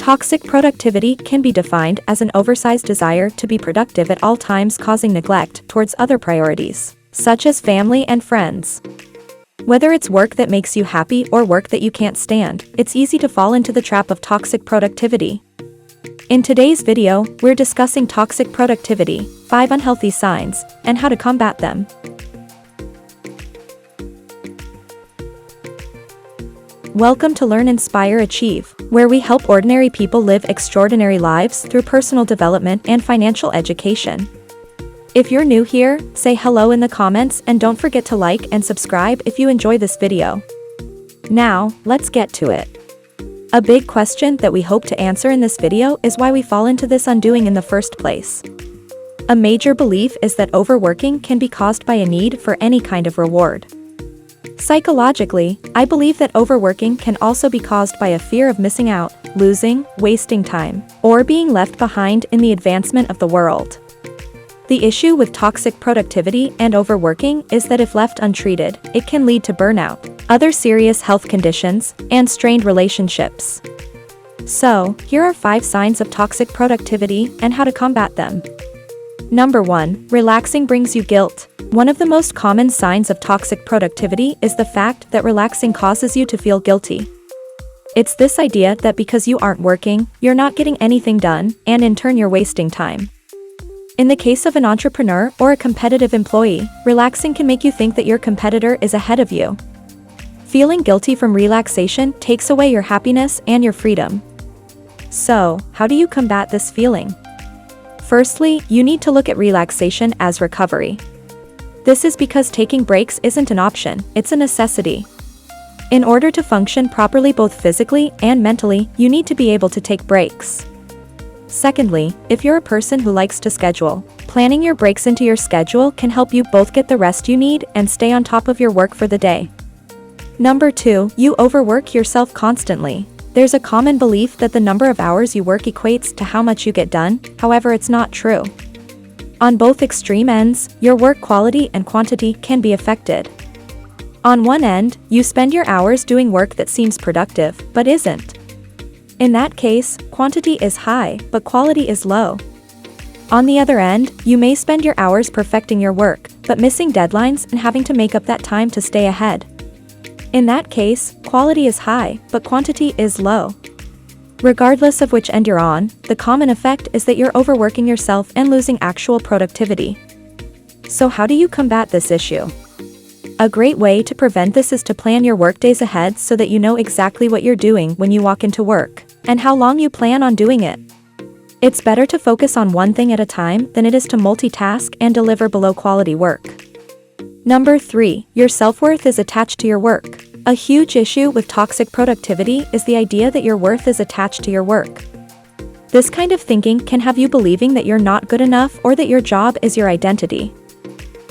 Toxic productivity can be defined as an oversized desire to be productive at all times, causing neglect towards other priorities, such as family and friends. Whether it's work that makes you happy or work that you can't stand, it's easy to fall into the trap of toxic productivity. In today's video, we're discussing toxic productivity, 5 unhealthy signs, and how to combat them. Welcome to Learn, Inspire, Achieve, where we help ordinary people live extraordinary lives through personal development and financial education. If you're new here, say hello in the comments and don't forget to like and subscribe if you enjoy this video. Now, let's get to it. A big question that we hope to answer in this video is why we fall into this undoing in the first place. A major belief is that overworking can be caused by a need for any kind of reward. Psychologically, I believe that overworking can also be caused by a fear of missing out, losing, wasting time, or being left behind in the advancement of the world. The issue with toxic productivity and overworking is that if left untreated, it can lead to burnout, other serious health conditions, and strained relationships. So, here are 5 signs of toxic productivity and how to combat them. Number 1. Relaxing brings you guilt. One of the most common signs of toxic productivity is the fact that relaxing causes you to feel guilty. It's this idea that because you aren't working, you're not getting anything done, and in turn you're wasting time. In the case of an entrepreneur or a competitive employee, relaxing can make you think that your competitor is ahead of you. Feeling guilty from relaxation takes away your happiness and your freedom. So, how do you combat this feeling? Firstly, you need to look at relaxation as recovery. This is because taking breaks isn't an option, it's a necessity. In order to function properly both physically and mentally, you need to be able to take breaks. Secondly, if you're a person who likes to schedule, planning your breaks into your schedule can help you both get the rest you need and stay on top of your work for the day. Number 2, you overwork yourself constantly. There's a common belief that the number of hours you work equates to how much you get done, however it's not true. On both extreme ends, your work quality and quantity can be affected. On one end, you spend your hours doing work that seems productive, but isn't. In that case, quantity is high, but quality is low. On the other end, you may spend your hours perfecting your work, but missing deadlines and having to make up that time to stay ahead. In that case, quality is high, but quantity is low. Regardless of which end you're on, the common effect is that you're overworking yourself and losing actual productivity. So how do you combat this issue? A great way to prevent this is to plan your workdays ahead so that you know exactly what you're doing when you walk into work, and how long you plan on doing it. It's better to focus on one thing at a time than it is to multitask and deliver below quality work. Number 3, your self-worth is attached to your work. A huge issue with toxic productivity is the idea that your worth is attached to your work. This kind of thinking can have you believing that you're not good enough or that your job is your identity.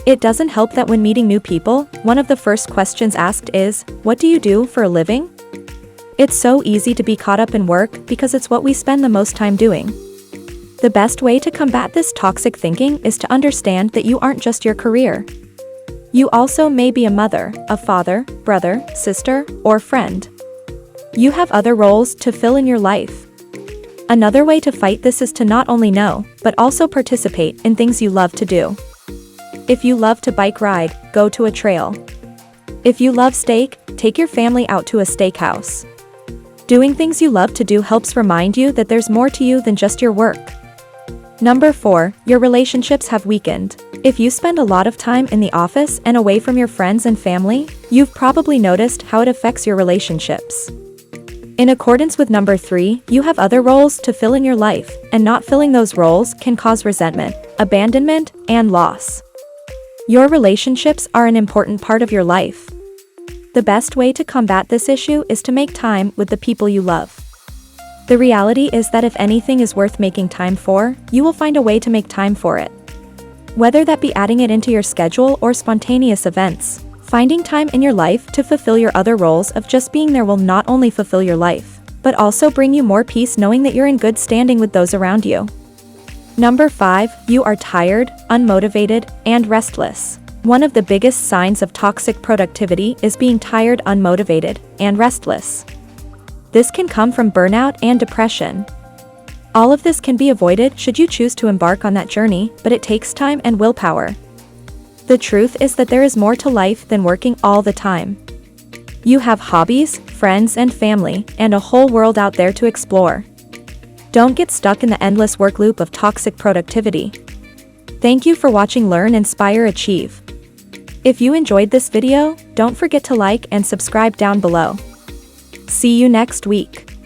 It doesn't help that when meeting new people, one of the first questions asked is, "What do you do for a living?" It's so easy to be caught up in work because it's what we spend the most time doing. The best way to combat this toxic thinking is to understand that you aren't just your career. You also may be a mother, a father, brother, sister, or friend. You have other roles to fill in your life. Another way to fight this is to not only know, but also participate in things you love to do. If you love to bike ride, go to a trail. If you love steak, take your family out to a steakhouse. Doing things you love to do helps remind you that there's more to you than just your work. Number 4, your relationships have weakened. If you spend a lot of time in the office and away from your friends and family, you've probably noticed how it affects your relationships. In accordance with number 3, you have other roles to fill in your life, and not filling those roles can cause resentment, abandonment, and loss. Your relationships are an important part of your life. The best way to combat this issue is to make time with the people you love. The reality is that if anything is worth making time for, you will find a way to make time for it. Whether that be adding it into your schedule or spontaneous events, finding time in your life to fulfill your other roles of just being there will not only fulfill your life, but also bring you more peace knowing that you're in good standing with those around you. Number 5, you are tired, unmotivated, and restless. One of the biggest signs of toxic productivity is being tired, unmotivated, and restless. This can come from burnout and depression. All of this can be avoided should you choose to embark on that journey, but it takes time and willpower. The truth is that there is more to life than working all the time. You have hobbies, friends and family, and a whole world out there to explore. Don't get stuck in the endless work loop of toxic productivity. Thank you for watching Learn, Inspire, Achieve. If you enjoyed this video, don't forget to like and subscribe down below. See you next week.